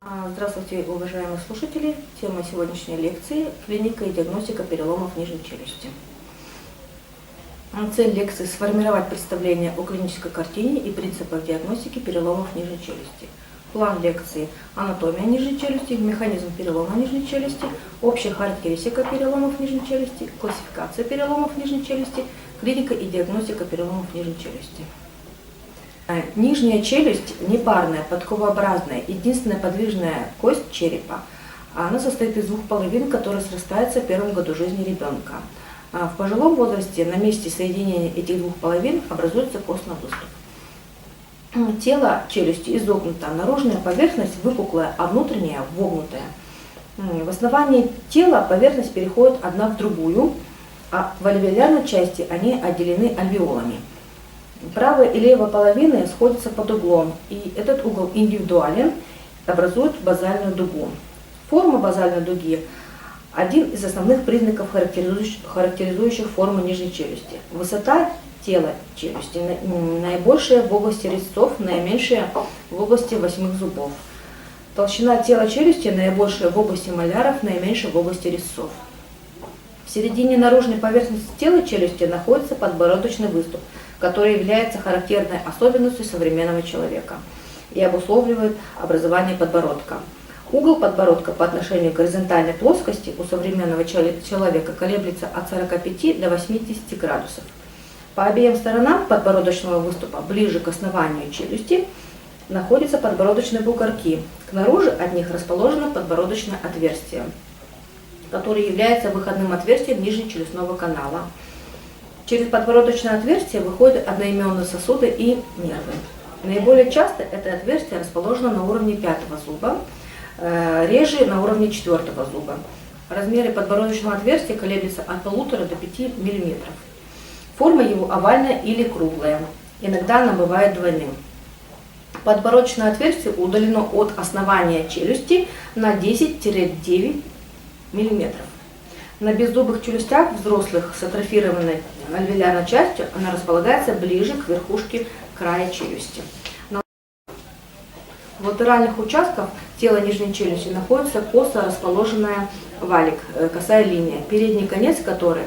Здравствуйте, уважаемые слушатели! Тема сегодняшней лекции – клиника и диагностика переломов нижней челюсти. Цель лекции – сформировать представление о клинической картине и принципах диагностики переломов нижней челюсти. План лекции – анатомия нижней челюсти, механизм перелома нижней челюсти, общая характеристика переломов нижней челюсти, классификация переломов нижней челюсти, клиника и диагностика переломов нижней челюсти. Нижняя челюсть непарная, подковообразная, единственная подвижная кость черепа. Она состоит из двух половин, которые срастаются в первом году жизни ребенка. В пожилом возрасте на месте соединения этих двух половин образуется костный выступ. Тело челюсти изогнуто, наружная поверхность выпуклая, а внутренняя вогнутая. В основании тела поверхность переходит одна в другую, а в альвеолярной части они отделены альвеолами. Правая и левая половины сходятся под углом, и этот угол индивидуален, образует базальную дугу. Форма базальной дуги – один из основных признаков, характеризующих форму нижней челюсти. Высота тела челюсти наибольшая в области резцов, наименьшая в области восьмых зубов. Толщина тела челюсти наибольшая в области маляров, наименьшая в области резцов. В середине наружной поверхности тела челюсти находится подбородочный выступ, который является характерной особенностью современного человека и обусловливает образование подбородка. Угол подбородка по отношению к горизонтальной плоскости у современного человека колеблется от 45 до 80 градусов. По обеим сторонам подбородочного выступа, ближе к основанию челюсти, находятся подбородочные бугорки. Снаружи от них расположено подбородочное отверстие, которое является выходным отверстием нижнечелюстного канала. Через подбородочное отверстие выходят одноименные сосуды и нервы. Наиболее часто это отверстие расположено на уровне пятого зуба, реже на уровне четвертого зуба. Размеры подбородочного отверстия колеблются от 1,5 до 5 мм. Форма его овальная или круглая. Иногда она бывает двойным. Подбородочное отверстие удалено от основания челюсти на 10-9 мм. На беззубых челюстях взрослых с атрофированной альвеолярной частью она располагается ближе к верхушке края челюсти. В латеральных участках тела нижней челюсти находится косо расположенная валик, косая линия, передний конец которой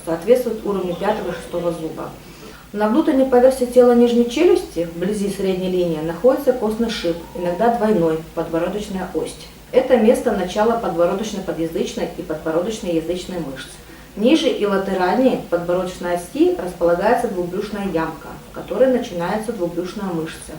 соответствует уровню 5-6 зуба. На внутренней поверхности тела нижней челюсти, вблизи средней линии, находится костный шип, иногда двойной, подбородочная ось. Это место начала подбородочной подъязычной и подбородочной язычной мышц. Ниже и латеральнее подбородочной оси располагается двубрюшная ямка, в которой начинается двубрюшная мышца.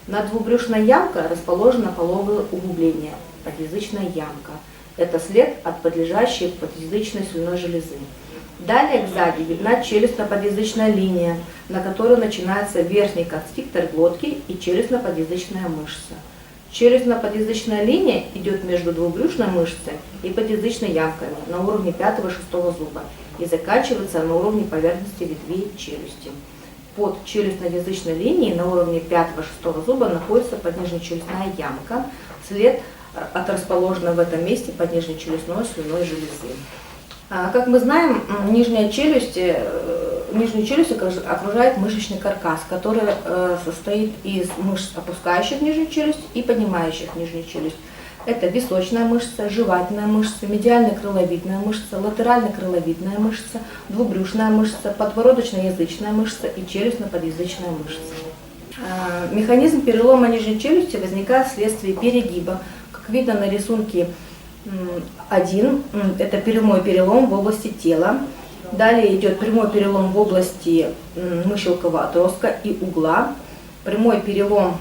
Над двубрюшной ямкой расположено половое углубление, подъязычная ямка. Это след от подлежащей подъязычной слюнной железы. Далее сзади видна челюстно-подъязычная линия, на которой начинается верхний констриктор глотки и челюстно-подъязычная мышца. Челюстно-подъязычная линия идет между двубрюшной мышцей и подъязычной ямками на уровне 5-6 зуба и заканчивается на уровне поверхности ветвей челюсти. Под челюстно-язычной линией на уровне 5-6 зуба находится поднижнечелюстная ямка, след от расположенной в этом месте поднижнечелюстной слюнной железы. Как мы знаем, нижнюю челюсть окружает мышечный каркас, который состоит из мышц, опускающих нижнюю челюсть и поднимающих нижнюю челюсть. Это височная мышца, жевательная мышца, медиально-крыловидная мышца, латерально-крыловидная мышца, двубрюшная мышца, подбородочно-язычная мышца и челюстно-подъязычная мышца. Механизм перелома нижней челюсти возникает вследствие перегиба. Как видно на рисунке 1, это прямой перелом в области тела. Далее идет прямой перелом в области мыщелкового отростка и угла, непрямой перелом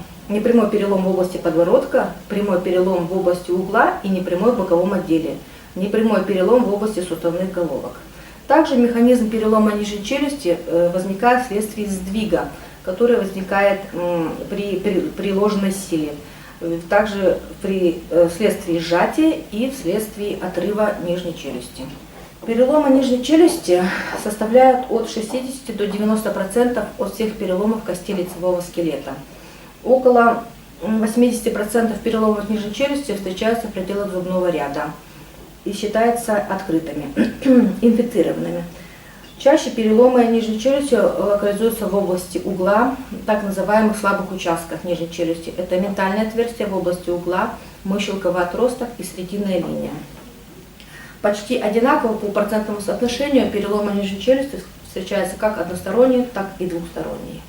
в области подбородка, прямой перелом в области угла и непрямой в боковом отделе, непрямой перелом в области суставных головок. Также механизм перелома нижней челюсти возникает вследствие сдвига, который возникает при ложной силе, также вследствие сжатия и вследствие отрыва нижней челюсти. Переломы нижней челюсти составляют от 60 до 90% от всех переломов костей лицевого скелета. Около 80% переломов нижней челюсти встречаются в пределах зубного ряда и считаются открытыми, инфицированными. Чаще переломы нижней челюсти локализуются в области угла, так называемых слабых участках нижней челюсти. Это ментальное отверстие в области угла, мыщелковый отросток и срединная линия. Почти одинаково по процентному соотношению переломы нижней челюсти встречаются как односторонние, так и двухсторонние.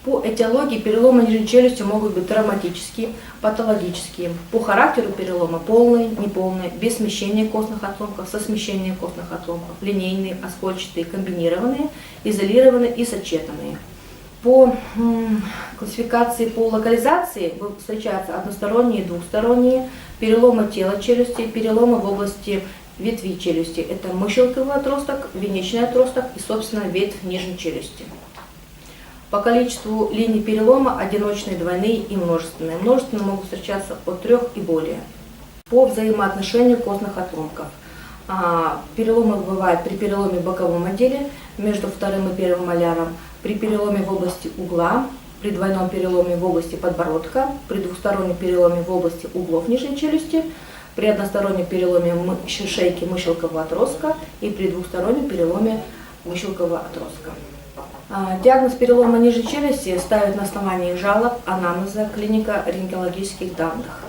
По этиологии переломы нижней челюсти могут быть травматические, патологические. По характеру перелома полные, неполные, без смещения костных отломков, со смещением костных отломков, линейные, оскольчатые, комбинированные, изолированные и сочетанные. По классификации по локализации встречаются односторонние и двухсторонние, переломы тела челюсти, переломы в области ветви челюсти. Это мыщелковый отросток, венечный отросток и, собственно, ветвь нижней челюсти. По количеству линий перелома одиночные, двойные и множественные. Множественные могут встречаться от 3 и более. По взаимоотношению костных отломков. Переломы бывают при переломе в боковом отделе между вторым и первым моляром, при переломе в области угла, при двойном переломе в области подбородка, при двухстороннем переломе в области углов нижней челюсти, при одностороннем переломе шейки мыщелкового отростка и при двухстороннем переломе мыщелкового отростка. Диагноз перелома нижней челюсти ставят на основании жалоб, анамнеза, клинико-рентгенологических данных.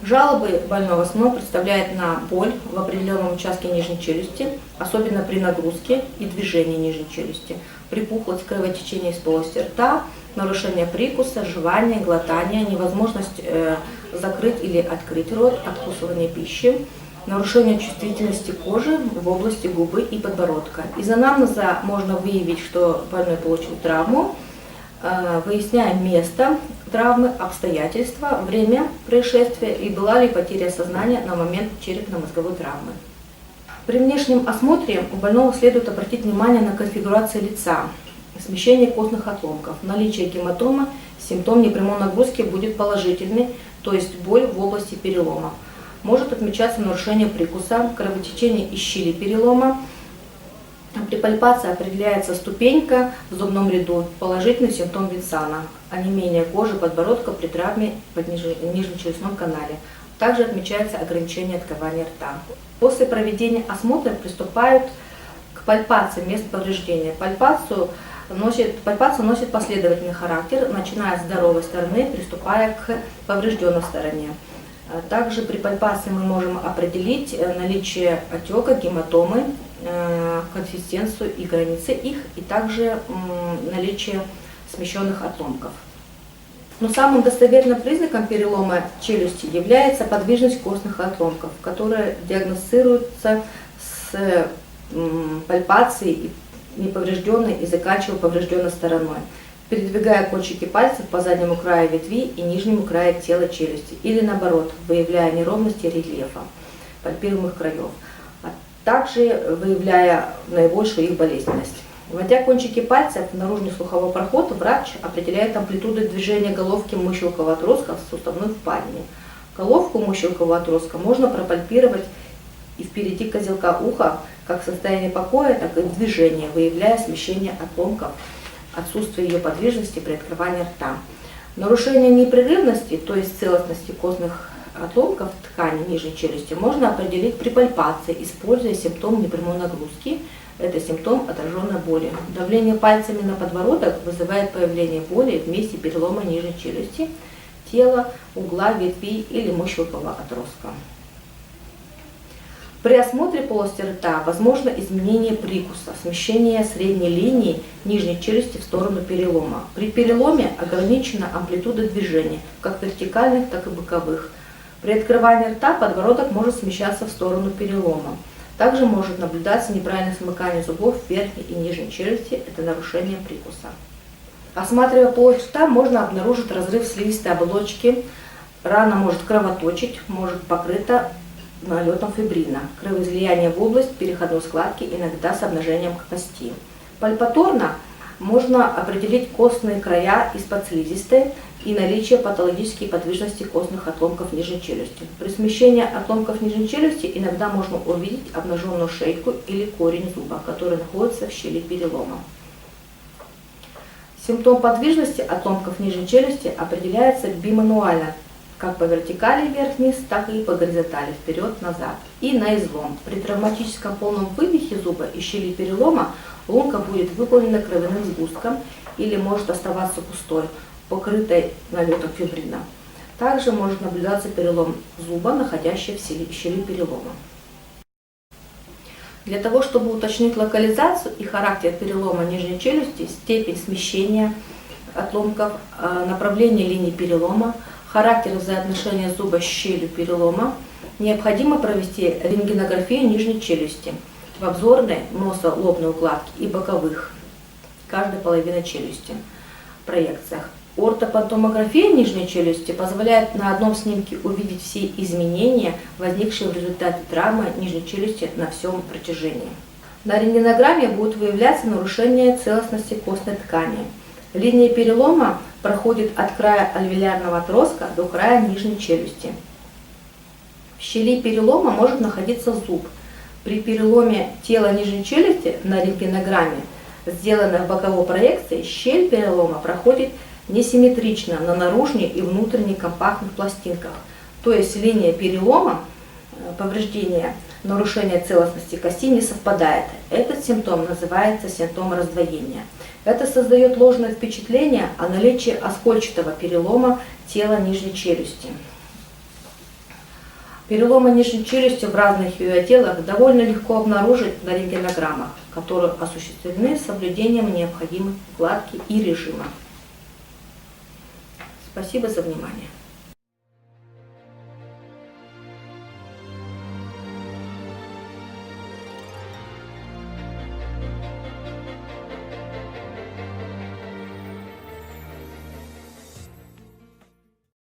Жалобы больного СМО представляют на боль в определенном участке нижней челюсти, особенно при нагрузке и движении нижней челюсти, припухлость, кровотечение из полости рта, нарушение прикуса, жевания, глотания, невозможность закрыть или открыть рот, откусывание пищи, нарушение чувствительности кожи в области губы и подбородка. Из анамнеза можно выявить, что больной получил травму, выясняем место травмы, обстоятельства, время происшествия и была ли потеря сознания на момент черепно-мозговой травмы. При внешнем осмотре у больного следует обратить внимание на конфигурацию лица, смещение костных отломков, наличие гематомы, симптом непрямой нагрузки будет положительный, то есть боль в области перелома. Может отмечаться нарушение прикуса, кровотечение из щели перелома. При пальпации определяется ступенька в зубном ряду, положительный симптом Винсана, онемение кожи подбородка при травме в нижнечелюстном канале. Также отмечается ограничение откования рта. После проведения осмотра приступают к пальпации мест повреждения. Пальпация носит последовательный характер, начиная с здоровой стороны, приступая к поврежденной стороне. Также при пальпации мы можем определить наличие отека, гематомы, консистенцию и границы их, и также наличие смещенных отломков. Но самым достоверным признаком перелома челюсти является подвижность костных отломков, которая диагностируется с пальпацией неповрежденной и заканчивая поврежденной стороной, передвигая кончики пальцев по заднему краю ветви и нижнему краю тела челюсти, или наоборот, выявляя неровности рельефа пальпируемых краев, а также выявляя наибольшую их болезненность. Вводя кончики пальцев в наружный слуховой проход, врач определяет амплитуду движения головки мыщелкового отростка в суставной впадине. Головку мыщелкового отростка можно пропальпировать и впереди козелка уха, как в состоянии покоя, так и в движении, выявляя смещение отломков, отсутствие ее подвижности при открывании рта. Нарушение непрерывности, то есть целостности костных отломков ткани нижней челюсти, можно определить при пальпации, используя симптом непрямой нагрузки. Это симптом отраженной боли. Давление пальцами на подбородок вызывает появление боли в месте перелома нижней челюсти, тела, угла, ветви или мыщелкового отростка. При осмотре полости рта возможно изменение прикуса, смещение средней линии нижней челюсти в сторону перелома. При переломе ограничена амплитуда движения, как вертикальных, так и боковых. При открывании рта подбородок может смещаться в сторону перелома. Также может наблюдаться неправильное смыкание зубов верхней и нижней челюсти, это нарушение прикуса. Осматривая полость рта, можно обнаружить разрыв слизистой оболочки, рана может кровоточить, может покрыта налетом фибрина, кровоизлияние в область переходной складки, иногда с обнажением кости. Пальпаторно можно определить костные края из-под слизистой и наличие патологической подвижности костных отломков нижней челюсти. При смещении отломков нижней челюсти иногда можно увидеть обнаженную шейку или корень зуба, который находится в щели перелома. Симптом подвижности отломков нижней челюсти определяется бимануально, как по вертикали вверх-вниз, так и по горизонтали вперед-назад и на излом. При травматическом полном вывихе зуба из щели перелома лунка будет выполнена кровяным сгустком или может оставаться пустой. покрытой налетом фибрина. Также может наблюдаться перелом зуба, находящийся в щели перелома. Для того, чтобы уточнить локализацию и характер перелома нижней челюсти, степень смещения отломков, направление линии перелома, характер взаимоотношения зуба с щелью перелома, необходимо провести рентгенографию нижней челюсти в обзорной носо-лобной укладке и боковых, каждой половины челюсти, проекциях. Ортопантомография нижней челюсти позволяет на одном снимке увидеть все изменения, возникшие в результате травмы нижней челюсти на всем протяжении. На рентгенограмме будут выявляться нарушения целостности костной ткани. Линия перелома проходит от края альвеолярного отростка до края нижней челюсти. В щели перелома может находиться зуб. При переломе тела нижней челюсти на рентгенограмме, сделанной в боковой проекции, щель перелома проходит несимметрично на наружной и внутренней компактных пластинках. То есть линия перелома, повреждения, нарушение целостности кости не совпадает. Этот симптом называется симптом раздвоения. Это создает ложное впечатление о наличии оскольчатого перелома тела нижней челюсти. Переломы нижней челюсти в разных ее отделах довольно легко обнаружить на рентгенограммах, которые осуществлены с соблюдением необходимой укладки и режима. Спасибо за внимание.